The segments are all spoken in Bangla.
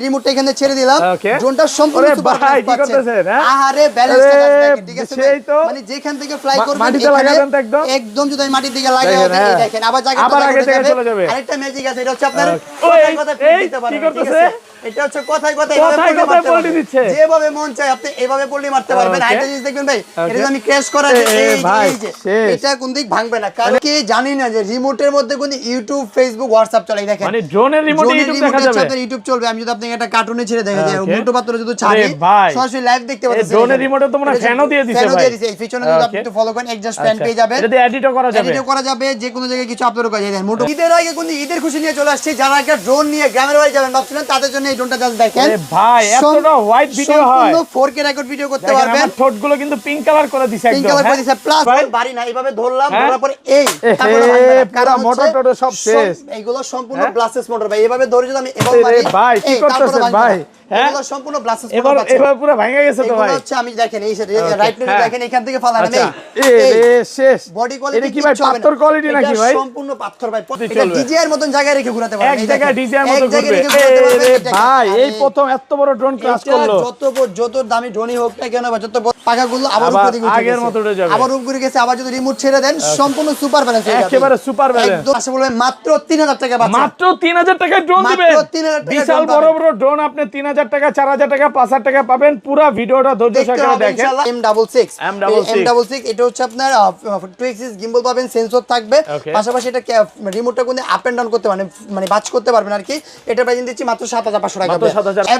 রিমোটটা এখানে ছেড়ে দিলাম, ড্রোনটা সম্পূর্ণ সুপার ব্যালেন্স পাচ্ছেন। আহারে ব্যালেন্সটা দেখেন, ঠিক আছে ভাই, মানে যেখান থেকে ফ্লাই করবেন একদম যদি আমি মাটির দিকে লাগাই দেখেন আবার জায়গা চলে যাবে। আরেকটা ম্যাজিক আছে, এটা হচ্ছে আপনার কথা দিতে পারবেন, ঠিক আছে? এটা হচ্ছে কথায় পল্টি দিচ্ছে, যেভাবে মন চায় আপনি এভাবে পল্টি মারতে পারবেন। আরেকটা জিনিস দেখবেন ভাই, এটা আমি ক্র্যাশ করা এই যে এটা কোন দিক ভাঙবে না, কারণ কি জানি না যে রিমোটের মধ্যে কোন ইউটিউব ফেসবুক হোয়াটসঅ্যাপ চলে। দেখেন মানে ড্রোনের রিমোটে ইউটিউব দেখা যাবে, আপনার ইউটিউব চলবে। আমি যদি আপনাকে একটা কার্টুনে ছেড়ে দেখাই যে মোটো পাত্র যদি ছাড়ি সরাসরি লাইভ দেখতে পাচ্ছেন। ড্রোনের রিমোটে তো মনে ফ্যানও দিয়ে দিছে ভাই, এই পিছনে যদি আপনি একটু ফলো করেন এক্সজস্ট ফ্যান পেয়ে যাবেন, এটা দিয়ে এডিটও করা যাবে, যে কোনো জায়গায় কিছু আপলোড করা যায়। মোটো ঈদের আগে কোন ঈদের খুশি নিয়ে চলে আসছে, যারা একটা ড্রোন নিয়ে গ্রামের বাড়ি যাবেন ভাবছিলেন তাদের জন্য এই ড্রোনটা জাস্ট দেখেন ভাই, এতটা হোয়াইট ভিডিও হয়, 4K রেকর্ড ভিডিও করতে পারবেন। আমার ঠোঁটগুলো কিন্তু পিঙ্ক কালার করে দিছে, একদম পিঙ্ক কালার করে দিছে, প্লাস বাড়ি না এইভাবে ধরলাম, ধরার পর এই পুরো মোটর টোটো সব শেষ। এইগুলো সম্পূর্ণ ব্লাস্টেস মোটর ভাই, এইভাবে ধরে যদি আমি এভাবে মারি ভাই কি করতেছেন ভাই, এগুলো সম্পূর্ণ ব্লাস্টেস মোটর পাচ্ছেন। এভাবে পুরো ভাঙা গেছে তো ভাই, এগুলো হচ্ছে আমি দেখেন এই রাইট নে দেখেন এখান থেকে ফালান আমি এই শেষ বডি কোয়ালিটি। এটা কি ভাই পাথর কোয়ালিটি নাকি ভাই? সম্পূর্ণ পাথর ভাই, এটা ডিজিআর মতন জায়গায় রেখে ঘোরাতে পারবেন, এক জায়গায় ডিজিআর মতন ঘুরবে ভাই। এই প্রথম এত বড় ড্রোন ক্লাস করলো, যত দামি ড্রোনই হোক না কেন বা যত পাখাগুলো আবার উপরে উঠে আগের মত উঠে যাবে, আবার উপরে গেছে। আবার যদি রিমোট ছেড়ে দেন সম্পূর্ণ সুপার ব্যালেন্স হয়ে যাবে, একেবারে সুপার ব্যালেন্স। একদম আসলে বলবেন মাত্র 3000 টাকা পাচ্ছেন, মাত্র 3000 টাকা ড্রোন দিবেন। বিশাল বড় বড় ড্রোন আপনি 3000 টাকা 4000 টাকা 5000 টাকা পাবেন। পুরো ভিডিওটা ধৈর্য সহকারে দেখেন। M66 এটা হচ্ছে আপনার 2 এক্সিস গিম্বল পাবেন, সেন্সর থাকবে, পাশাপাশি এটা রিমোটটা কোনে আপ এন্ড ডাউন করতে মানে বাজ করতে পারবেন আর কি। এটা প্রাইস দিচ্ছি মাত্র 7500 টাকা।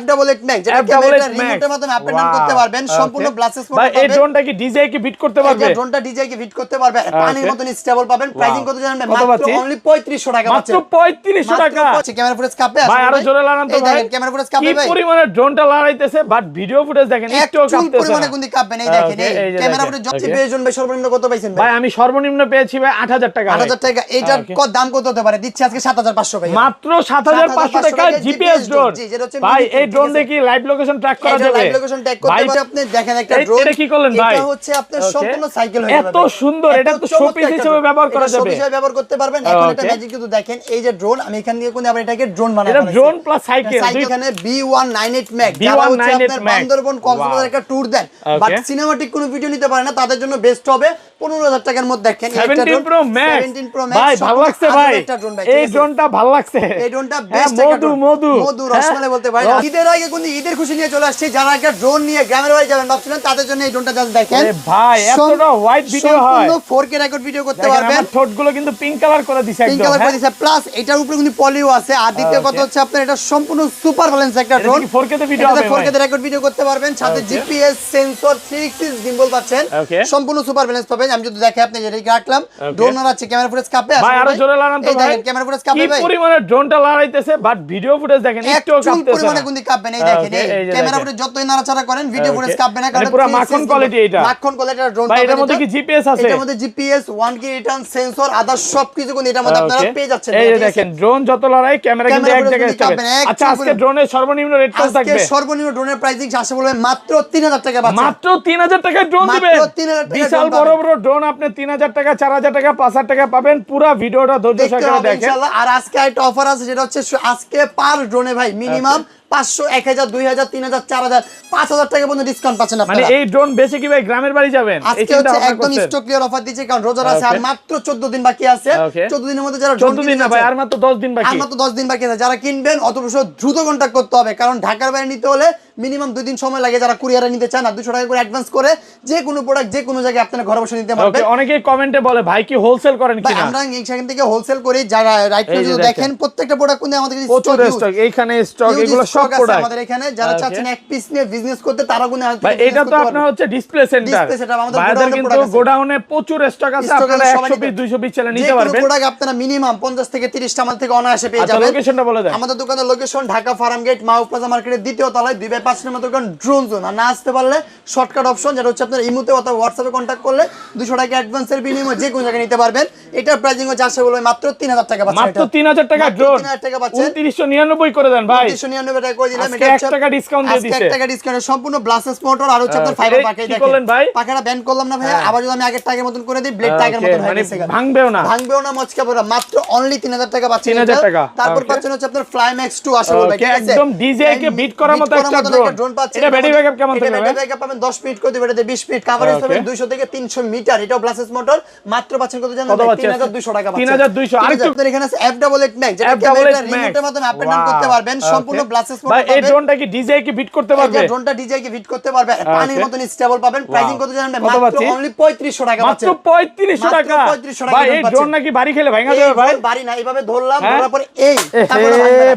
F88 Max যেটা ক্যামেরা রিমোটের মাধ্যমে আপ এন্ড ডাউন করতে পারবেন, সম্পূর্ণ ব্লাস্টেস মোড পাবেন। এই ড্রোনটা কি ডিজে কে ফিট করতে পারবে? এই ড্রোনটা ডিজে কে ফিট করতে পারবে, পানির মতন স্টেবল পাবেন। প্রাইসিং কত জানেন? মাত্র অনলি 3500 টাকা পাচ্ছেন, মাত্র 3500 টাকা। ক্যামেরা ফুটেজ কাপে আছে ভাই, আরো জোরে লাগান তো ভাই। ক্যামেরা ফুটেজ কাপে ভাই, কি পরিমাণে ড্রোনটা লড়াইতেছে, বাট ভিডিও ফুটেজ দেখেন একটু কাঁপতেছে, পরিমাণে কোন দিক কাঁপবে না। এই দেখেন এই ক্যামেরা ফুটেজ যত প্রয়োজন ভাই। সর্বনিম্ন কত পাইছেন ভাই? আমি সর্বনিম্ন পেয়েছি ভাই 8000 টাকা। 8000 টাকা এটার দাম কত হতে পারে? দিচ্ছি আজকে 7500 ভাই, মাত্র 7500 টাকা জিপিএস ড্রোন ভাই। এই ড্রোন দেখি লাইভ লোকেশন ট্র্যাক করা যাবে, লাইভ লোকেশন ট্র্যাক করতে পারে। আপনি দেখেন একটা ড্রোন, এটা কি করলেন ভাই? এটা হচ্ছে আপনার সম্পূর্ণ সাইকেল হয়ে যাবে, এত সুন্দর। এটা তো শোপিস হিসেবে ব্যবহার করা যাবে, শোপিস হিসেবে ব্যবহার করতে পারবেন। এখন এটা ম্যাজিক কিন্তু দেখেন, এই যে ড্রোন আমি এখান থেকে কোন আবার এটাকে ড্রোন বানাবো, এটা ড্রোন প্লাস সাইকেল। এখানে B198 Max যারা হচ্ছে আপনার বান্দরবন কক্সবাজার একটা ট্যুর দেন বাট সিনেমাটিক কোনো ভিডিও নিতে পারে না, তাদের জন্য বেস্ট হবে। 15000 টাকার মধ্যে দেখেন 17 Pro Max ভাই, ভালো লাগছে ভাই। এই ড্রোনটা ভালো লাগছে, এই ড্রোনটা বেস্ট একটা মধু রসমালাই বলতে ভাই। ঈদের আগে কোন ঈদের খুশি নিয়ে চলে আসছে, যারা একটা ড্রোন নিয়ে গ্রামের বাড়ি যাবেন ভাবছিলেন তাদের জন্য এই ড্রোনটা জাস্ট দেখেন ভাই। এতটা হোয়াইট ভিডিও হয়, 4K রেকর্ড ভিডিও করতে পারবেন। আমার ঠোঁটগুলো কিন্তু পিঙ্ক কালার করে দিছে, একদম পিঙ্ক কালার করে দিছে, প্লাস এটার উপরে কিন্তু পলিও আছে। আর দ্বিতীয় কথা হচ্ছে আপনার এটা সম্পূর্ণ সুপার ব্যালেন্স একটা ড্রোন, 4K তে ভিডিও হবে, 4K তে রেকর্ড ভিডিও করতে পারবেন। সাথে জিপিএস সেন্সর 3 এক্সিস গিম্বল পাচ্ছেন, সম্পূর্ণ সুপার ব্যালেন্স পাবেন। আমি যদি দেখে আপনি যেটা রাখলাম, ড্রোন আছে, ক্যামেরা ফুটেজ কাপে আছে ভাই, আরো জোরে লাগান তো ভাই। ক্যামেরা ফুটেজ কাপে ভাই, কি পরিমাণে ড্রোনটা লড়াইতেছে, বাট ভিডিও ফুটেজ দেখেন একটু কাঁপতেছে, পরিমাণে কোন দিক কাঁপবে না। এই দেখেন এই ক্যামেরা ফুটেজ যতই নাড়াচাড়া করেন ভিডিও ফুটেজ কাঁপবে না, কারণ পুরো মাখন কোয়ালিটি। এটা মাখন কোয়ালিটির ড্রোন ভাই। এর মধ্যে কি জিপিএস আছে? এর মধ্যে জিপিএস 1K রিটার্ন সেন্সর আদার সবকিছু কোন এটার মধ্যে আপনারা পেয়ে যাচ্ছেন। এই দেখেন ড্রোন যত লড়াই ক্যামেরা কিন্তু এক জায়গায় থাকবে। আচ্ছা আজকে ড্রোনের সর্বনিম্ন রেট কত থাকবে? আজকে সর্বনিম্ন ড্রোনের প্রাইসিং আসে বলবেন মাত্র 3000 টাকা পাচ্ছেন, মাত্র 3000 টাকা ড্রোন দিবেন। বিশাল বড় বড় ড্রোন আপনি 3000 টাকা 4000 টাকা 5000 টাকা পাবেন। পুরো ভিডিওটা ধৈর্য সহকারে দেখেন ইনশাআল্লাহ। আর আজকে একটা অফার আছে, যেটা হচ্ছে আজকে পার ড্রোনে ভাই মিনিমাম 500 1000 2000 3000 4000 5000 টাকা পর্যন্ত ডিসকাউন্ট পাচ্ছেন আপনারা। মানে এই ড্রোন বেশি কি ভাই গ্রামের বাড়ি যাবেন? আজকে হচ্ছে একদম স্টক ক্লিয়ার অফার দিচ্ছে, কারণ রোজার আছে আর মাত্র 14 দিন বাকি আছে। 14 দিনের মধ্যে যারা 14 দিন না ভাই, আর মাত্র 10 দিন বাকি, আর মাত্র 10 দিন বাকি আছে। যারা কিনবেন অবশ্য দ্রুত কন্টাক্ট করতে হবে, কারণ ঢাকার বাইরে নিতে হলে মিনিমাম 2 দিন সময় লাগে। যারা কুরিয়ারে নিতে চান আর 200 টাকা করে অ্যাডভান্স করে যে কোনো প্রোডাক্ট যে কোনো জায়গায় আপনারা ঘরে বসে নিতে পারবেন। অনেকে কমেন্টে বলে ভাই কি হোলসেল করেন কিনা? আমরা এখান থেকে হোলসেল করি। যারা রাইট নাও যদি দেখেন প্রত্যেকটা প্রোডাক্ট কিন্তু আমাদের স্টক, এইখানে স্টক এগুলো সব প্রোডাক্ট আমাদের এখানে। যারা চাচ্ছেন এক পিস নিয়ে বিজনেস করতে তারা গুণ ভাই, এটা তো আপনার হচ্ছে ডিসপ্লে সেন্টার, আমাদের কিন্তু গোডাউনে প্রচুর স্টক আছে, আপনারা 100 পিস 200 পিস চলে নিতে পারবেন। যে প্রোডাক্ট আপনারা মিনিমাম 50 থেকে 30 টা আমাদের থেকে অনায়াসে পেয়ে যাবেন। লোকেশনটা বলে দেন। আমাদের দোকানের লোকেশন ঢাকা ফার্ম গেট মাও প্লাজা মার্কেটের দ্বিতীয় তলায় 2/5 5 নম্বর দোকান ড্রোন জোন। আর না আসতে পারলে শর্টকাট অপশন, যেটা হচ্ছে আপনার ইমোতে অথবা হোয়াটসঅ্যাপে কন্ট্যাক্ট করলে 200 টাকা অ্যাডভান্সের বিনিময়ে যে কোনো জায়গায় নিতে পারবেন। এটার প্রাইসিং হচ্ছে আসলে বলবে মাত্র 3000 টাকা পাচ্ছেন। মাত্র 3000 টাকা ড্রোন, 3000 টাকা পাচ্ছেন। 2999 করে দেন ভাই, 2999 টাকা করে দিলাম। এটা 1 টাকা ডিসকাউন্ট দিয়ে দিয়েছে, 1 টাকা ডিসকাউন্ট সম্পূর্ণ ব্লাসেস মোটর। আর হচ্ছে আপনার ফাইবার পাকে দেখেন বলেন ভাই, পাখাটা ব্যান্ড করলাম না ভাই, আবার যদি আমি আগের টাকার মতন করে দিই ব্লেড টাকার মতন হয়ে গেছে, ভাঙবেও না মচকা পড়া। মাত্র অনলি 3000 টাকা পাচ্ছেন। 3000 টাকা। তারপর পাচ্ছেন হচ্ছে আপনার ফ্লাইম্যাক্স 2 আসলে ভাই, ঠিক আছে, একদম ডিজে কে বিট করার মতো একটা ড্রোন পাচ্ছেন। এটা ব্যাটারি ব্যাকআপ কেমন থাকবে? ব্যাটারি ব্যাকআপ পাবেন 10 মিনিট করে দিবেন, এটাতে 20 মিনিট কভারেজ পাবেন 200 থেকে 300 মিটার। এটাও ব্লাসেস মোটর। মাত্র পাচ্ছেন কত জানেন? 3200 টাকা পাচ্ছেন। 3200। আরেকটু আপনাদের এখানে আছে F88 Max, যেটা ক্যামেরাটা রিমোটের মাধ্যমে আপ এন্ড ডাউন করতে পারবেন। সম্পূর্ণ ব্লাসেস মোটর ভাই। এই ড্রোনটা কি ডিজে কে বিট করতে পারবে? এই ড্রোনটা ডিজে কে বিট করতে পারবে, পানির মতন স্টেবল পাবেন। প্রাইসিং কত জানেন? মাত্র অনলি 3500 টাকা পাচ্ছেন। মাত্র 3500 টাকা। ভাই এই ড্রোন নাকি বাড়ি খেলে ভাঙা যাবে ভাই? বাড়ি না, এইভাবে ধরলাম, ধরার পর এই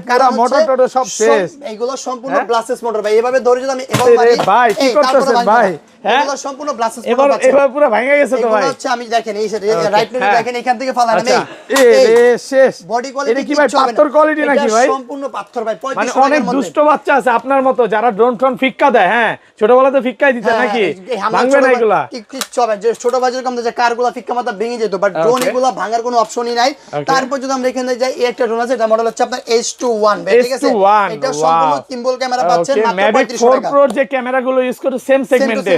পুরো মোটর টোটো সব শেষ। এইগুলো সম্পূর্ণ ব্লাসেস মোটর ভাই। এইভাবে ধরে যদি আমি এভাবে মারি, ভাই কি করতেছেন ভাই? এগুলো সম্পূর্ণ ব্লাসেস মোটর এবার পুরো ভাঙা গেছে তো ভাই। এগুলো হচ্ছে আমি দেখেন এই রাইট নিতে দেখেন এখান থেকে ফালান আমি শেষ। বডি কোয়ালিটি এটা কি ভাই পাথর কোয়ালিটি নাকি ভাই? সম্পূর্ণ পাথর ভাই। 3500 মানে টাকার অনেক মধ্যে দুষ্ট বাচ্চা আছে আপনার মতো যারা ড্রোন ফিক্কা দেয়। হ্যাঁ, ছোটবেলাতে ফিক্কাই দিতে নাকি? ভাঙবে না এগুলা? কিচ্ছু হবে যে ছোট বাজার কম যে কারগুলা ফিক্কা মাথা ভেঙে যেত, বাট ড্রোন এগুলা ভাঙার কোনো অপশনই নাই। তারপর যদি আমরা এখানে যাই, এই একটা ড্রোন আছে, এটা মডেল হচ্ছে আপনার S21, ঠিক আছে, এটা সম্পূর্ণ কিম্বল ক্যামেরা পাচ্ছেন মাত্র 3500 টাকা। Pro যে ক্যামেরাগুলো ইউজ করে সেম সেগমেন্টে।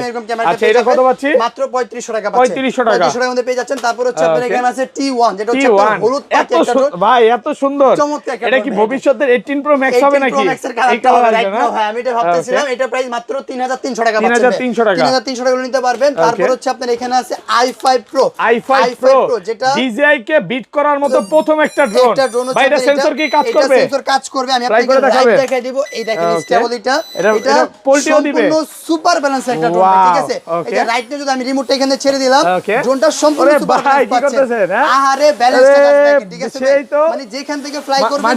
আচ্ছা, এটা কত পাচ্ছি? মাত্র 3500 টাকা পাচ্ছেন। 3500 টাকার মধ্যে পেয়ে যাচ্ছেন। তারপর হচ্ছে আপনার এখানে আছে T1, যেটা হচ্ছে আপনার হলুদ পাখি একটা ড্রোন ভাই, এত সুন্দর। চমৎকার। এটা কি ভবিষ্যতের 18 Pro Max হবে নাকি? এই কালারটা রাইট নাও হ্যাঁ, আমি এটা ভাবতেছিলাম। এটা প্রাইস মাত্র 3300 টাকা পাচ্ছেন। 3300 টাকা। 3300 টাকা নিতে পারবেন। তারপর হচ্ছে আপনার এখানে আছে i5 Pro, যেটা DJI কে বিট করার মতো প্রথম একটা ড্রোন। ভাই এটা সেন্সর কি কাজ করবে? এটা সেন্সর কাজ করবে। আমি আপনাকে লাইভ দেখাই দিব। এই দেখেন স্টেবিলিটিটা, এটা পোল্টিও দিবে, সম্পূর্ণ সুপার ব্যালেন্স একটা ড্রোন, ঠিক আছে। এই যে রাইট নিয়ে যদি আমি রিমোটটা এখানে ছেড়ে দিলাম, ড্রোনটা সম্পূর্ণ সুপার ব্যালেন্স পাচ্ছে। আহারে ব্যালেন্সটা দেখেন, ঠিক আছে, মানে যেখান থেকে ফ্লাই করবেন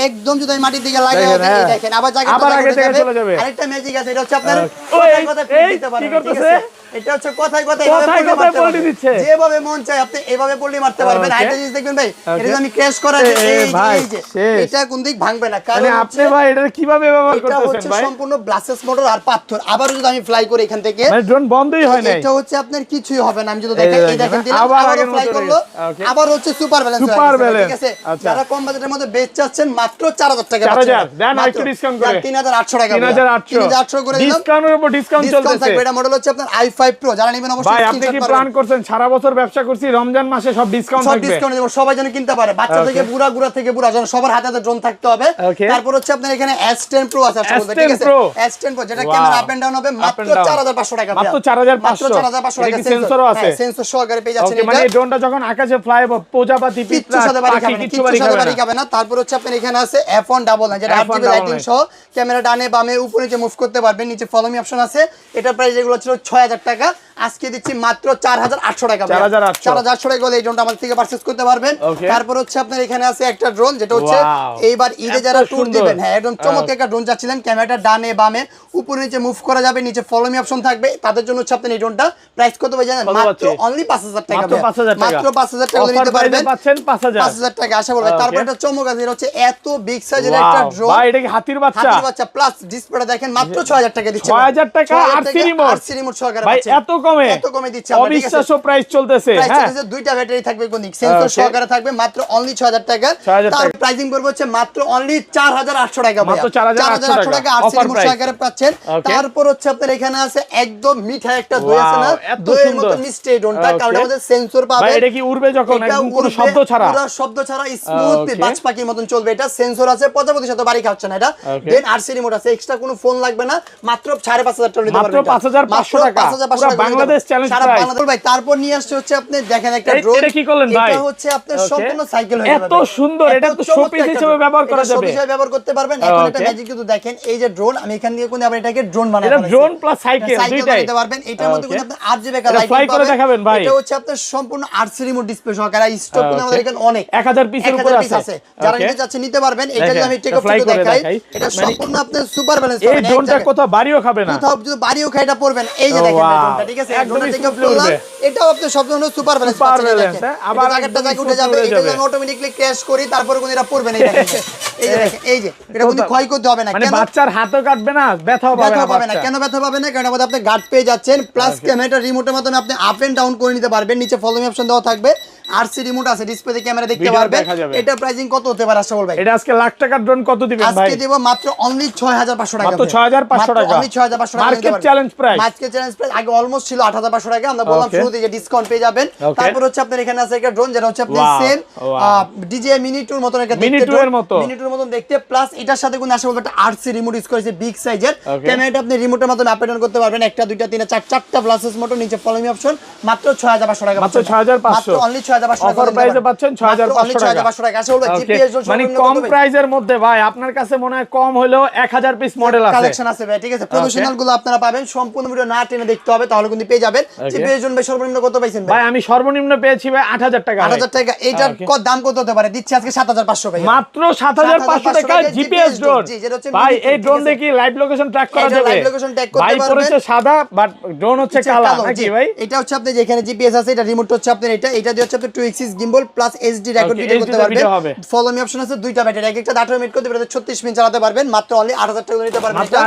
একদম যদি আমি মাটির দিকে লাগাই এই দেখেন আবার আগে চলে যাবে। আরেকটা ম্যাজিক আছে, এটা হচ্ছে আপনার কথা দিতে পারবেন, ঠিক আছে। এটা হচ্ছে কথায় পল্টি দিচ্ছে, যেভাবে মন চায় আপনি এভাবে পল্টি মারতে পারবেন। আরেকটা জিনিস দেখবেন ভাই, এটা যদি আমি ক্র্যাশ করাই এই যে এটা কোন দিক ভাঙবে না, কারণ আপনি ভাই এটা কিভাবে ব্যবহার করতেছেন ভাই? এটা হচ্ছে সম্পূর্ণ ব্লাসেস মোটর আর পাথর। আবার যদি আমি ফ্লাই করি এখান থেকে, মানে ড্রোন বন্ধই হয় না, এটা হচ্ছে আপনার কিছুই হবে না। আমি যদি দেখেন এই দেখেন দিলাম, আবার ফ্লাই করলো, আবার হচ্ছে সুপার ব্যালেন্স, ঠিক আছে। যারা কম বাজেটের মধ্যে বেচ চাচ্ছেন মাত্র 4000 টাকা পাচ্ছেন। 4000 দেন একটু ডিসকাউন্ট করে 3800 টাকা, 3800 করে দিলাম। ডিসকাউন্টের উপর ডিসকাউন্ট চলতেছে। এটা মডেল হচ্ছে আপনার i5 Pro, যারা নেবেন অবশ্যই ভাই আপনি কি প্ল্যান করছেন? সারা বছর ব্যবসা করছি, রমজান মাসে সব ডিসকাউন্ট থাকবে, সব ডিসকাউন্ট দেব, সবাই যেন কিনতে পারে, বাচ্চা থেকে বুড়া, বুড়া থেকে বুড়া, যেন সবার হাতে ড্রোন থাকতে হবে। তারপর হচ্ছে আপনার এখানে S10 Pro আছে, ঠিক আছে, S10 Pro যেটা ক্যামেরা আপ এন্ড ডাউন হবে মাত্র 4500 টাকা, মাত্র 4500 টাকা। সেন্সরও আছে, সেন্সর সহকারে পেয়ে যাচ্ছেন। মানে এই ড্রোনটা যখন আকাশে ফ্লাই হবে প্রজাপতি পিঁপড়া পাখি কিছু বাড়ি খাবে না। তারপর হচ্ছে আপনার এখানে আছে F199, যেটা 8GB লাইটিং সহ ক্যামেরা ডানে বামে উপরে নিচে মুভ করতে পারবেন, নিচে ফলো মি অপশন আছে। এটা প্রাইস যেগুলো ছিল 6000 টাকা, আজকে দিচ্ছি মাত্র 4800 টাকা। 4800 টাকা হলে এই ড্রোনটা আমাদের থেকে পারচেজ করতে পারবেন। তারপর হচ্ছে আপনার এখানে আছে একটা ড্রোন, যেটা হচ্ছে এইবার ঈদে যারা ট্যুর দিবেন, হ্যাঁ একদম চমৎকার একটা ড্রোন চাচ্ছিলেন, ক্যামেরাটা ডানে বামে উপরে নিচে মুভ করা যাবে, নিচে ফলো মি অপশন থাকবে, তাদের জন্য হচ্ছে আপনার এই ড্রোনটা প্রাইস কত ভাই জানেন? মাত্র অনলি 5000 টাকা, মাত্র 5000 টাকা নিতে পারবেন, পাচ্ছেন 5000 টাকা আশা করব। তারপর একটা চমক আছে, এটা হচ্ছে এত বিগ সাইজের একটা ড্রোন ভাই, এটা কি হাতির বাচ্চা প্লাস ডিসপ্লেটা দেখেন, মাত্র 6000 টাকা দিচ্ছে। 6000 টাকা আরসি রিমোট সহকারে ভাই, এত কমে দিচ্ছে, অবিশ্বাস্য প্রাইস চলতেছে। হ্যাঁ, দুইটা ব্যাটারি থাকবে, কোন সেন্সর সহকারে থাকবে, মাত্র অনলি 6000 টাকা। তার প্রাইসিং পড়বে হচ্ছে মাত্র অনলি 4800 টাকা, মাত্র 4800 টাকা আরসি রিমোট সহকারে পাচ্ছেন। তারপর হচ্ছে আপনার এখানে আছে একদম মিঠা একটা দই আছে না, দইয়ের মতো মিষ্টি এই ড্রোনটা, কারণ আমাদের সেন্সর পাবে। ভাই এটা কি উড়বে যখন একদম কোনো শব্দ ছাড়া? পুরো শব্দ ছাড়া স্মুথলি বাজ পাখির মতন চলবে। এটা সেন্সর আছে, প্রজাপতির সাথে বাড়ি খাচ্ছে না এটা। দেন আরসি রিমোট আছে, এক্সট্রা কোনো ফোন লাগবে না, মাত্র 5500 টাকা নিতে পারবেন, মাত্র 5500 টাকা, পুরো বাংলাদেশ চ্যালেঞ্জ প্রাইস। ভাই তারপর নিয়ে আসছে হচ্ছে আপনি দেখেন একটা ড্রোন, এটা কি করলেন ভাই? এটা হচ্ছে আপনার সম্পূর্ণ সাইকেল হয়ে যাবে, এত সুন্দর, এটা তো শোপিস হিসেবে ব্যবহার করা যাবে, শোপিস হিসেবে ব্যবহার করতে পারবেন। এখন এটা ম্যাজিক কিন্তু দেখেন, এই যে ড্রোন, আমি এখান থেকে কোন আবার এটাকে ড্রোন বানাই, এটা ড্রোন প্লাস সাইকেল দুইটাই নিতে পারবেন। এটার মধ্যে কোন আপনি RGB কা লাইটিং ফ্লাই করে দেখাবেন ভাই। এটা হচ্ছে আপনার সম্পূর্ণ আরসি রিমোট ডিসপ্লে সহকারে, স্টক কোন আমাদের এখানে অনেক 1000 পিসের উপরে আছে, যারা নিতে চাচ্ছেন নিতে পারবেন। এটা যদি আমি টেক অফ করে দেখাই, এটা সম্পূর্ণ আপনার সুপার ব্যালেন্স পাবেন। এই ড্রোনটা কোথাও বাড়িও খাবে না, কোথাও যদি বাড়িও খায় এটা পড়বেন, এই যে দেখেন ড্রোনটা, ঠিক আছে? ড্রোনটা থেকে বললাম এটাও আপনি সম্পূর্ণ সুপার ব্যালেন্স পাচ্ছেন, দেখেন আবার আগেরটা জায়গা উঠে যাবে, এটা আমি অটোমেটিক্যালি ক্র্যাশ করি, তারপর কোন এটা পড়বে না, এই দেখেন এই যে এটা কোনো ক্ষয় করতে হবে না, মানে বাচ্চার হাতও কাটবে না, ব্যথাও পাবে না। কেন ব্যথা পাবে না? কারণ আমাদের আপনি গার্ড পেয়ে যাচ্ছেন, প্লাস ক্যামেরাটা রিমোটের মাধ্যমে আপনি আপ এন্ড ডাউন করে নিতে পারবেন, নিচে ফলো মি অপশন দেওয়া থাকবে, আরসি রিমোট আছে, ডিসপ্লেতে ক্যামেরা দেখতে পারবেন। এটা প্রাইসিং কত হতে পারে আশরাফুল ভাই? এটা আজকে লাখ টাকার ড্রোন কত দিবেন ভাই? আজকে দেব মাত্র অনলি 6500 টাকা, মাত্র 6500 টাকা, অনলি 6500 টাকা। Market challenge price, market challenge price আগে অলমোস্ট ছিল 8500 টাকা, আমরা বললাম শুরুতে যে ডিসকাউন্ট পেয়ে যাবেন। তারপর হচ্ছে আপনার এখানে আছে একটা ড্রোন, যেটা হচ্ছে আপনার সেম ডিজে মিনি 2 এর মতন একটা দেখতে, মিনি 2 এর মতন দেখতে, প্লাস এটার সাথে কোন আশরাফুল একটা আরসি রিমোট ইউজ করেছে, বিগ সাইজের ক্যামেরাটা আপনি রিমোটের মাধ্যমে আপ এন্ড ডাউন করতে পারবেন, একটা দুইটা তিনটা চারটা প্লাসেস মোটর, নিচে ফলো মি অপশন, মাত্র 6500 টাকা, মাত্র 6500, মাত্র অনলি 6500 টাকা অফার প্রাইসে পাচ্ছেন 6500 টাকা। আসলে জিপিএস ড্রোন মানে কম প্রাইসের মধ্যে ভাই, আপনার কাছে মনে হয় কম হলেও 1000 পিস মডেল আছে, কালেকশন আছে ভাই, ঠিক আছে? প্রফেশনাল গুলো আপনারা পাবেন, সম্পূর্ণ ভিডিও না টেনে দেখতে হবে, তাহলে কিন্তু পেয়ে যাবেন। জিপিএস ড্রোন ভাই সর্বনিম্ন কত পাইছেন ভাই? ভাই আমি সর্বনিম্ন পেয়েছি ভাই 8000 টাকা। 8000 টাকা, এটার দাম কত হতে পারে? দিচ্ছি আজকে 7500 ভাই, মাত্র 7500 টাকা জিপিএস ড্রোন। ভাই এই ড্রোন দেখি লাইভ লোকেশন ট্র্যাক করা যাবে, লাইভ লোকেশন ট্র্যাক করতে ভাই পারবেন। পড়েছে সাদা, বাট ড্রোন হচ্ছে কালো নাকি ভাই? এটা হচ্ছে আপনি যেখানে জিপিএস আছে, এটা রিমোট হচ্ছে আপনার, এটা দিয়ে হচ্ছে আপনি 2 axis gimbal plus HD record video করতে পারবেন। ফলো মি অপশন আছে, দুইটা ব্যাটারি, এক একটা 18 মিনিট করতে পারবেন, 36 মিনিট চালাতে পারবেন, মাত্র অনলি 8000 টাকা নিতে পারবেন এটা।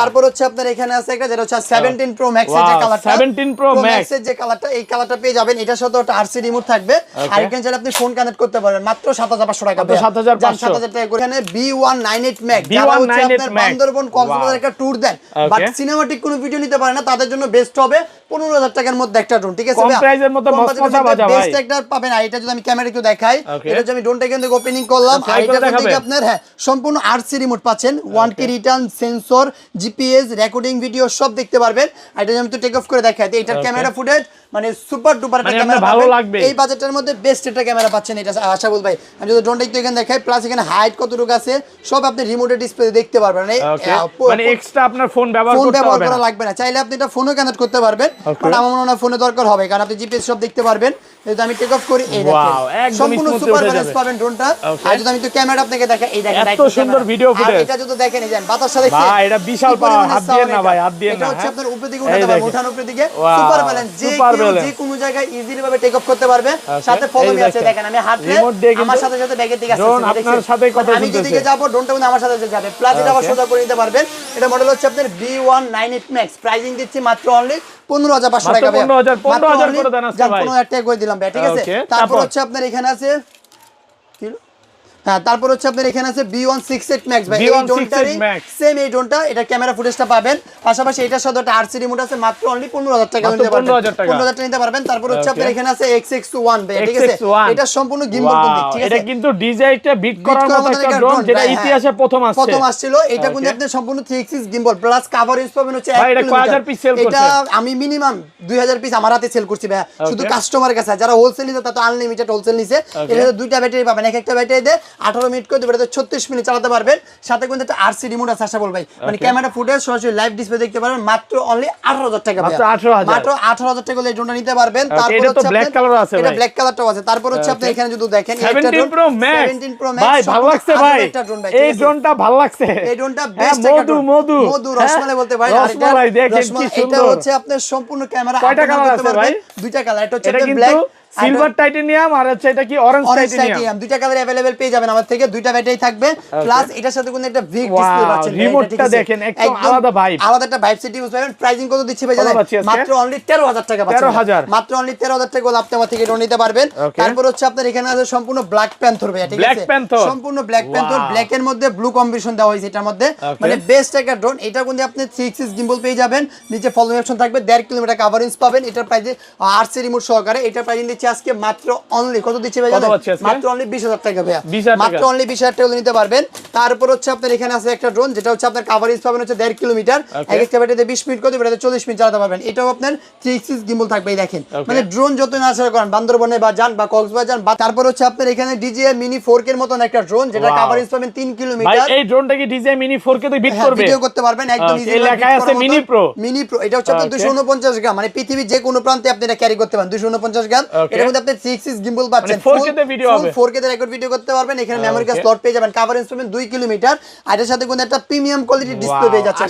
তারপর হচ্ছে আপনার এখানে আছে একটা, যেটা হচ্ছে 17 প্রো ম্যাক্স এর যে কালারটা, 17 প্রো ম্যাক্স এর যে কালারটা, এই কালারটা পেয়ে যাবেন। এটার সাথে একটা আরসি রিমোট থাকবে, আর এখানে চাইলে আপনি ফোন কানেক্ট করতে পারবেন, মাত্র 7500 টাকা, 7500 টাকা করে। এখানে B198 ম্যাক্স, যারা হচ্ছে আপনার বান্দরবন কক্সবাজার একটা ট্যুর দেন বাট সিনেমাটিক কোনো ভিডিও নিতে পারে না, তাদের জন্য বেস্ট হবে 15000 টাকার মধ্যে একটা ড্রোন, ঠিক আছে? কম প্রাইসের মধ্যে মস্ত বাজা ভাই, বেস্ট একটা পাবেন। আর এটা যদি আমি ক্যামেরা একটু দেখাই, এটা যে আমি ড্রোনটা কিন্তু ওপেনিং করলাম, আর এটা থেকে আপনার সম্পূর্ণ আরসি রিমোট পাচ্ছেন, 1K return, sensor, GPS, recording video সব দেখতে পারবেন। আর এটা আমি তো টেক অফ করে দেখাই, এটার ক্যামেরা ফুটেজ মানে সুপার ডুপার একটা ক্যামেরা, ভালো লাগবে এই বাজেটের মধ্যে বেস্ট একটা ক্যামেরা পাচ্ছেন এটা আশাফুল ভাই। আমি যদি ড্রোনটা একটু এখানে দেখাই, প্লাস এখানে হাইট কতটুকু আছে সব আপনি রিমোটের ডিসপ্লে দেখতে পারবেন, মানে এক্সট্রা আপনার ফোন ব্যবহার করা লাগবে না, চাইলে আপনি এটা ফোনও কানেক্ট করতে পারবেন, বাট আমার মনে হয় ফোনে দরকার হবে, কারণ আপনি জিপিএস সব দেখতে পারবেন। যদি আমি টেক অফ করি, এই দেখেন সম্পূর্ণ সুপার ব্যালেন্স পাবেন ড্রোনটা। আর যদি আমি তো ক্যামেরা আপনাকে দেখাই, এই দেখেন এত সুন্দর ভিডিও ফুটেজ, এটা যদি দেখেন, এই দেখেন বাতাসটা দেখেন ভাই, এটা বিশাল পাওয়ার, হাত দিয়ে না ভাই, হাত দিয়ে না, এটা হচ্ছে আপনার উপরে দিকে উঠাতে পারবেন, উঠানোর উপরে দিকে সুপার ব্যালেন্স, যে কোনো জায়গায় ইজিলি ভাবে টেক অফ করতে পারবে। সাথে ফলো মি আছে, দেখেন আমি হাত দিয়ে আমার সাথে সাথে ব্যাগের দিকে আসছে, আপনার সাথে কথা আমি যেদিকে যাব ড্রোনটা কিন্তু আমার সাথে যাবে, প্লাস এটা আবার সোজা করে নিতে পারবেন। এটা মডেল হচ্ছে আপনার B198 ম্যাক্স, প্রাইসিং দিচ্ছি মাত্র অনলি 15500 টাকা, 15000 করে দেন আজকে ভাই, 15000 টাকা করে দিলাম ভাই, ঠিক আছে? তারপর হচ্ছে আপনার এখানে আছে কি, হ্যাঁ, তারপর হচ্ছে আপনার এখানে আছে B168 ম্যাক্স ভাই, এই ড্রোনটারই সেম এই ড্রোনটা, এটা ক্যামেরা ফুটেজটা পাবেন, পাশাপাশি এটার সাথে একটা আরসি রিমোট আছে, মাত্র অনলি 15000 টাকা নিতে পারবেন, 15000 টাকা নিতে পারবেন। তারপর হচ্ছে আপনার এখানে আছে XX1 ভাই, ঠিক আছে? এটা সম্পূর্ণ গিম্বল কোন, ঠিক আছে? এটা কিন্তু ডিজাইনটা বিট করার মতো একটা ড্রোন, যেটা ইতিহাসে প্রথম আসছিল। এটা কিন্তু আপনি সম্পূর্ণ 3 এক্সিস গিম্বল প্লাস কভারেজ পাবেন হচ্ছে 1 এটা কয়হাজার পিস সেল করছে? এটা আমি মিনিমাম 2000 পিস আমার হাতে সেল করছি ভাই, শুধু কাস্টমারের কাছে। যারা হোলসেল নিতে তা তো আনলিমিটেড হোলসেল নিছে। এটা দুইটা ব্যাটারি পাবেন, এক একটা ব্যাটারি দিয়ে 18 মিনিট করে 36 মিনিট চালাতে পারবেন, সাথে কিন্তু একটা আরসি রিমোট আছে আশাফুল ভাই, মানে ক্যামেরা ফুটেজ সরাসরি লাইভ ডিসপ্লে দেখতে পারবেন, মাত্র অনলি 18000 টাকা, মাত্র 18000 টাকা এই ড্রোনটা নিতে পারবেন। তারপর এটা তো হচ্ছে ব্ল্যাক কালার আছে ভাই, এটা ব্ল্যাক কালারটাও আছে। তারপর হচ্ছে আপনি এখানে যদি দেখেন 17 প্রো ম্যাক্স, ভাই ভালো লাগছে ভাই, এই ড্রোনটা ভালো লাগছে, এই ড্রোনটা বেস্ট একটা মধু রসমালাই বলতে ভাই, আর রসমালাই দেখেন কি সুন্দর, এটা হচ্ছে আপনার সম্পূর্ণ ক্যামেরা, কয়টা কালার আছে ভাই? দুইটা কালার, এটা হচ্ছে ব্ল্যাক সিলভার টাইটানিয়াম, আর হচ্ছে এটা কি অরেঞ্জ টাইটানিয়াম, দুইটা কালার अवेलेबल পেয়ে যাবেন আমার থেকে, দুইটা ব্যাটারি থাকবে, প্লাস এটার সাথে কিন্তু একটা বিগ ডিসপ্লে পাচ্ছেন, রিমোটটা দেখেন একদম আলাদা ভাইব, আলাদা একটা ভাইব সেটিং পাবেন। প্রাইসিং কত দিচ্ছি ভাই জানেন? মাত্র অনলি 13000 টাকা পাচ্ছেন, মাত্র অনলি 13000 টাকা আপনি আমার থেকে ড্রোন নিতে পারবেন। তারপর হচ্ছে আপনার এখানে আছে সম্পূর্ণ ব্ল্যাক প্যান্থর ভাই, ঠিক আছে? সম্পূর্ণ ব্ল্যাক প্যান্থর, ব্ল্যাক এর মধ্যে ব্লু কম্বিনেশন দেওয়া হয়েছে এটার মধ্যে, মানে বেস্ট একটা ড্রোন। এটা কিন্তু আপনি 3 এক্সিস গিম্বল পেয়ে যাবেন, নিচে ফলো মি অপশন থাকবে, 1.5 কিলোমিটার কভারেজ পাবেন, এটার প্রাইস আরসি রিমোট সহকারে। এটার প্রাইসিং দিচ্ছি আজকে মাত্র অনলি কত দিচ্ছি ভাই জানেন? মাত্র অনলি 20000 টাকা ভাই, মাত্র অনলি 20000 টাকা নিতে পারবেন। তারপর হচ্ছে আপনার এখানে আছে একটা ড্রোন, যেটা হচ্ছে আপনার কভারেজ পাবেন হচ্ছে 1.5 কিলোমিটার, এক একটা ব্যাটারিতে 20 মিনিট করে ব্যাটারিতে 40 মিনিট চালাতে পারবেন। এটাও আপনার 3 এক্সিস গিম্বল থাকবে, এই দেখেন, মানে ড্রোন যত না আসার করেন বান্দরবনে বা যান বা কক্সবাজার যান। তারপর হচ্ছে আপনার এখানে DJI মিনি 4K এর মতন একটা ড্রোন, যেটা কভারেজ পাবেন 3 কিলোমিটার ভাই। এই ড্রোনটা কি DJI মিনি 4K তে বিট করবে? ভিডিও করতে পারবেন একদম ইজি, লেখা আছে মিনি প্রো, মিনি প্রো। এটা হচ্ছে আপনার 249 গ্রাম, মানে পৃথিবীর যে কোনো প্রান্তে আপনি এটা ক্যারি করতে পারেন, 249 গ্রাম, এর মধ্যে আপনি 3 axis gimbal পাচ্ছেন, 4K তে ভিডিও হবে, 4K তে রেকর্ড ভিডিও করতে পারবেন। এখানে মেমরি কার্ড স্লট পেয়ে যাবেন, কভার ইনস্ট্রুমেন্ট 2 কিলোমিটার, আর এর সাথে কোন একটা প্রিমিয়াম কোয়ালিটি ডিসপ্লে পেয়ে যাচ্ছেন,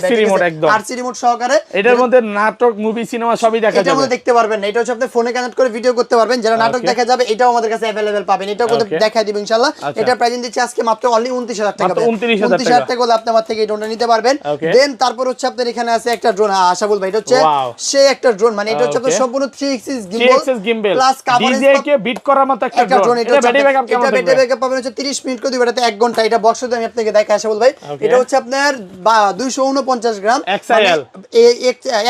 আরসি রিমোট সহকারে। এটার মধ্যে নাটক, মুভি, সিনেমা সবই দেখা যাবে, এটার মধ্যে দেখতে পারবেন। এটা হচ্ছে আপনি ফোনে কানেক্ট করে ভিডিও করতে পারবেন, যারা নাটক দেখা যাবে এটাও আমাদের কাছে अवेलेबल পাবেন, এটাও কোন দেখাই দিব ইনশাআল্লাহ। এটা প্রাইস দিচ্ছি আজকে মাত্র অনলি 29000 টাকা, 29000 টাকা হলে আপনি আমার থেকে এই ড্রোনটা নিতে পারবেন। দেন তারপর হচ্ছে আপনার এখানে আছে একটা ড্রোন, আশাবুল ভাই, এটা হচ্ছে সেই একটা ড্রোন, মানে এটা হচ্ছে আপনার সম্পূর্ণ 3 axis gimbal plus cover DJ কে বিট করার মতো একটা ড্রোন। এটা ব্যাটারি ব্যাকআপ কেমন থাকবে? এটা ব্যাটারি ব্যাকআপ পাবেন হচ্ছে 30 মিনিট করে দিবে, এটাতে 1 ঘন্টা। এটা বক্সে আমি আপনাকে দেখাই আশাবুল ভাই, এটা হচ্ছে আপনার 249 গ্রাম,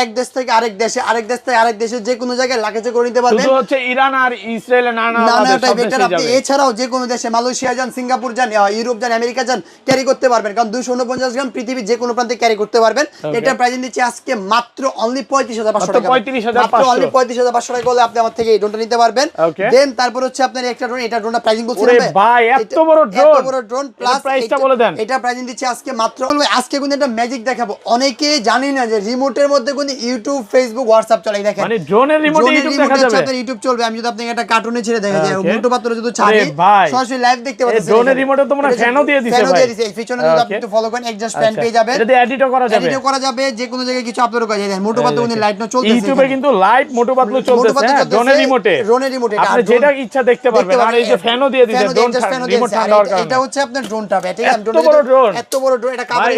এক দেশ থেকে আরেক দেশে, আরেক দেশ থেকে আরেক দেশে যে কোনো জায়গায় লাগেজে করে নিতে পারবেন। শুধু হচ্ছে ইরান আর ইসরায়েলে না সব দেশে যাবে। এছাড়াও যে কোনো দেশে, মালয়েশিয়া যান, সিঙ্গাপুর যান, ইউরোপ যান, আমেরিকা যান, ক্যারি করতে পারবেন, কারণ 249 গ্রাম পৃথিবীর যে কোনো প্রান্তে ক্যারি করতে পারবেন। এটা প্রাইস দিচ্ছি আজকে মাত্র অনলি 35500 টাকা, মাত্র অনলি 35500 টাকা হলে আপনি আমার থেকে এই ড্রোনটা নিতে পারবেন। দেন তারপর হচ্ছে আপনার একটা ড্রোন, এটা ড্রোনটা প্রাইসিং বলছিলাম ভাই, এত বড় ড্রোন প্লাস প্রাইসটা বলে দেন। এটা প্রাইসিং দিচ্ছি আজকে মাত্র, আজকে কিন্তু একটা ম্যাজিক দেখাবো। অনেকে জানি না যে রিমোটের মধ্যে কোন ইউটিউব, ফেসবুক, হোয়াটসঅ্যাপ চলে, দেখেন মানে ড্রোনের রিমোটে ইউটিউব দেখা যাবে, আপনার ইউটিউব চলবে। আমি যদি আপনাকে একটা কার্টুনে ছেড়ে দেখা যায়, মোটো পাত্র যদি ছাড়ে সরাসরি লাইভ দেখতে পাচ্ছেন। ড্রোনের রিমোটে তোমরা ফ্যানও দিয়ে দিয়েছে ভাই, এই পিছনে যদি আপনি একটু ফলো করেন এক্সজাস্ট ফ্যান পেয়ে যাবেন, এটা এডিটও করা যাবে, যে কোনো জায়গায় কিছু আপলোড করা যায়। মোটো পাত্র উনি লাইট না চলতেছে, ইউটিউবে কিন্তু লাইভ মোটো পাত্র চলতেছে ড্রোনের রিমোটে, আপনি যেটা ইচ্ছা দেখতে পারবেন। আর এই যে ফ্যানও দিয়ে দিয়েছে, ড্রোন রিমোট ঠান্ডা হওয়ার কারণে। এটা হচ্ছে আপনার ড্রোনটা, ঠিক আছে? এত বড় ড্রোন, এত বড় ড্রোন, এটা কভার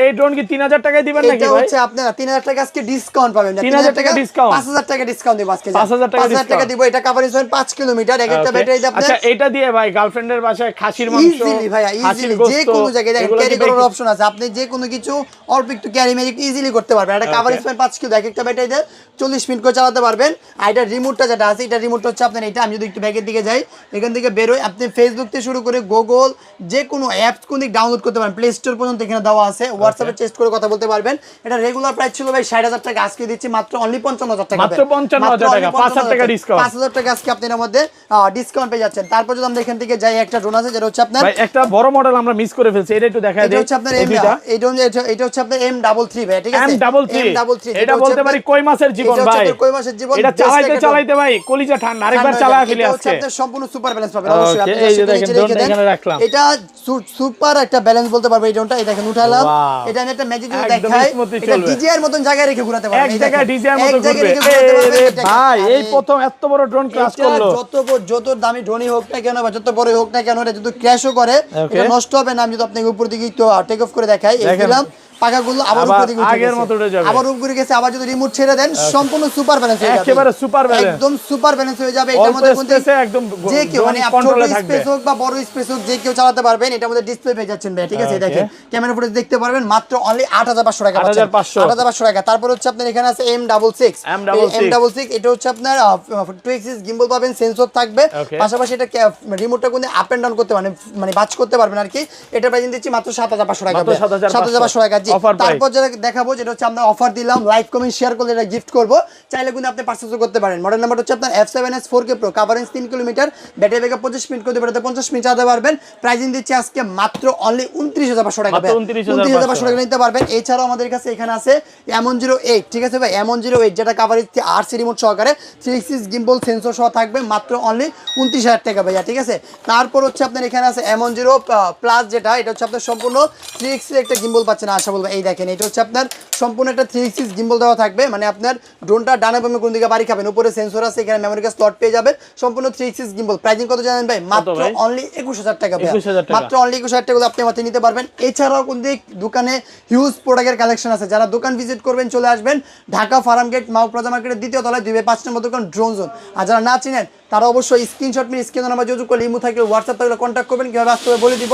এই ড্রোন কি 3000 টাকায় দিবেন নাকি ভাই? এটা হচ্ছে আপনারা 3000 টাকা আজকে ডিসকাউন্ট পাবেন, 3000 টাকা ডিসকাউন্ট, 5000 টাকা ডিসকাউন্ট দিব আজকে, 5000 টাকা দিব। এটা কভার ইনস্ট্রুমেন্ট 5 কিলোমিটার, এক একটা ব্যাটারি দিয়ে আপনি, আচ্ছা এটা দিয়ে ভাই গার্লফ্রেন্ডের বাসায় খাসির মাংস, ইজিলি ভাই, ইজিলি যে কোনো জায়গায় দেখেন ক্যারি করার অপশন আছে, আপনি যে কোনো কিছু অল্প একটু ক্যারি ম্যাজিক ইজিলি করতে পারবেন। এটা কভার ইনস্ট্রুমেন্ট 5 কিলো, এক একটা ব্যাটারি দিয়ে 40 মিনিট করে চালাতে পারবেন। আর এটা রিমোটটা যেটা আছে, এটা রিমোটটা হচ্ছে আপনার এটা, আমি যদি একটু ব্যাগের দিকে যাই, এখান থেকে বেরোই, আপনি ফেসবুক থেকে শুরু করে গুগল যে কোনো অ্যাপস কোন দিক ডাউনলোড করতে পারেন, প্লে স্টোর পর্যন্ত এখানে দেওয়া আছে, হোয়াটসঅ্যাপে টেস্ট করে কথা বলতে পারবেন। এটা রেগুলার প্রাইস ছিল ভাই 60000 টাকা, আজকে দিচ্ছি মাত্র অনলি 55000 টাকা, মাত্র 55000 টাকা, 5000 টাকা ডিসকাউন্ট, 5000 টাকা আজকে আপনি এর মধ্যে ডিসকাউন্ট পেয়ে যাচ্ছেন। তারপর যদি আমরা এখান থেকে যাই, একটা ড্রোন আছে যেটা হচ্ছে আপনার ভাই একটা বড় মডেল আমরা মিস করে ফেলছি, এটা একটু দেখায় দেই। এটা হচ্ছে আপনার এটা হচ্ছে আপনার M33 ভাই, ঠিক আছে? M33 এটা বলতে পারি কই মাসের জীবন ভাই, কই মাসের জীবন। এটা চালাইতে ভাই কলিজা ঠান্ডা, আরেকবার চালায় ফেলি আজকে। এটা আপনার সম্পূর্ণ সুপার ব্যালেন্স পাবেন অবশ্যই, আপনি এই যে দেখেন ড্রোনটা এখানে রাখলাম, এটা সুপার একটা ব্যালেন্স বলতে পারবে এই ড্রোনটা। এই দেখেন উঠালাম, এটা আমি একটা ম্যাজিক দিয়ে দেখাই, এটা ডিজে এর মতন জায়গায় রেখে ঘোরাতে পারবেন, এক জায়গায় ডিজে এর মতো ঘুরবে। ভাই এই প্রথম এত বড় ড্রোন ক্র্যাশ করলো, যত দামি ড্রোনই হোক না কেন বা যত বড়ই হোক না কেন, এটা যদি ক্র্যাশও করে এটা নষ্ট হবে না। আমি যদি আপনাকে উপর দিকে একটু টেক অফ করে দেখাই, এই দিলাম পাকাগুলো আবার উপরে দিকে আগের মতো উঠে যাবে, আবার উপরে গেছে, আবার যদি রিমোট ছেড়ে দেন সম্পূর্ণ সুপার ব্যালেন্স হয়ে যাবে, একেবারে সুপার ব্যালেন্স, একদম সুপার ব্যালেন্স হয়ে যাবে। এটার মধ্যে কোন একদম যে কেউ মানে ছোট স্পেস হোক বা বড় স্পেস হোক যে কেউ চালাতে পারবেন। এটার মধ্যে ডিসপ্লে পেয়ে যাচ্ছেন ভাই, ঠিক আছে? দেখেন ক্যামেরা ফুটেজ দেখতে পারবেন, মাত্র অনলি 8500 টাকা, 8500 টাকা। তারপর হচ্ছে আপনার এখানে আছে M66, এটা হচ্ছে আপনার 2 axis gimbal পাবেন, সেন্সর থাকবে, পাশাপাশি এটা রিমোটটা কোন আপ এন্ড ডাউন করতে পারবেন, মানে বাজ করতে পারবেন আর কি। এটা প্রাইস দিচ্ছি মাত্র 7500 টাকা, 7500 টাকা। জি, তারপর দেখাবো যেটা হচ্ছে আমরা অফার দিলাম, লাইক কমেন্ট শেয়ার করলে এটা গিফট করব, চাইলে কিন্তু আপনি পারচেজও করতে পারেন। মডেল নাম্বার হচ্ছে আপনার F7S 4K Pro, coverage 3 kilometre, battery backup 25 minute করে দিতে 50 মিনিট চালাতে পারবেন। প্রাইসিং দিচ্ছি আজকে মাত্র অনলি 29500 টাকা, 29500 টাকা নিতে পারবেন। এছাড়াও আমাদের কাছে এখানে আছে M108, ঠিক আছে ভাই? M108 যেটা কভারেজ আরসি রিমোট সহকারে 3 axis gimbal সেন্সর সহ থাকবে, মাত্র অনলি 29000 টাকা ভাইয়া, ঠিক আছে? তারপর হচ্ছে আপনার এখানে আছে M10 প্লাস, যেটা এটা হচ্ছে আপনার সম্পূর্ণ 3 axis একটা gimbal পাচ্ছেন, আশা বলবো। এই দেখেন এটা হচ্ছে আপনার সম্পূর্ণ একটা 3 axis gimbal দেওয়া থাকবে, মানে আপনার ড্রোনটা ডানে বামে কোন দিকে বাড়ি খাবেন, উপরে সেন্সর আছে, এখানে মেমরি কার্ড স্লট পেয়ে যাবেন, সম্পূর্ণ 3 axis gimbal। প্রাইসিং কত জানেন ভাই? মাত্র অনলি 21000 টাকা ভাই, মাত্র অনলি 21000 টাকা আপনি আমাদের নিতে পারবেন। এছাড়াও কোন দিক দোকানে হিউজ প্রোডাক্টের কালেকশন আছে, যারা দোকান ভিজিট করবেন চলে আসবেন ঢাকা ফার্ম গেট মাও প্লাজা মার্কেটের দ্বিতীয় তলায় 2/5 নম্বর দোকান ড্রোন জোন। আর যারা না চিনেন তারা অবশ্যই স্ক্রিনশট নিয়ে স্ক্রিনে নাম্বার যোগাযোগ করলে ইমো থাকলে হোয়াটসঅ্যাপ থাকলে কন্ট্যাক্ট করবেন, কিভাবে আসতে হবে বলে দিব।